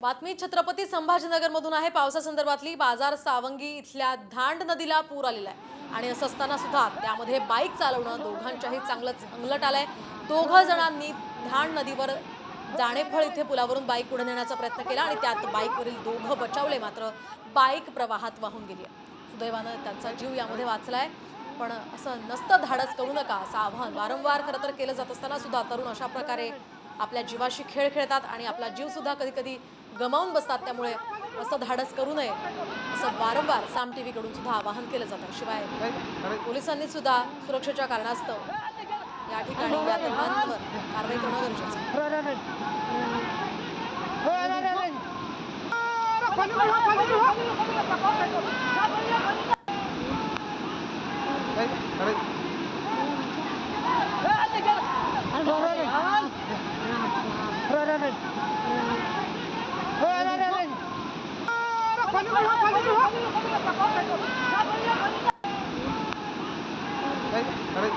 बातमी छत्रपती संभाजीनगरमधून आहे। पावसासंदर्भातली बाजार सावंगी इथल्या धांड नदीला पूर आलेला आहे आणि असं असताना सुद्धा त्यामध्ये बाईक चालवणं दोघांच्याही चांगलंच अंगलट आलंय। दोघ जणांनी धांड नदीवर जाणेफळ इथे पुलावरून बाईक पुढे नेण्याचा प्रयत्न केला आणि त्यात बाईकवरील दोघ बचावले, मात्र बाईक प्रवाहात वाहून गेली। सुदैवानं त्यांचा जीव यामध्ये वाचलाय, पण असं नसतं धाडस करू नका असं आवाहन वारंवार खरं तर केलं जात असताना सुद्धा तरुण अशा प्रकारे आपल्या जीवाशी खेळ खेळतात आणि आपला जीव सुद्धा कधी कधी गमावून बसतात। त्यामुळे असं धाडस करू नये असं वारंवार साम टीव्ही कडून सुद्धा आवाहन केलं जातं। शिवाय पोलिसांनी सुद्धा सुरक्षेच्या कारणास्तव या ठिकाणी या तरुणांवर कारवाई करणं गरजेचं Đấy,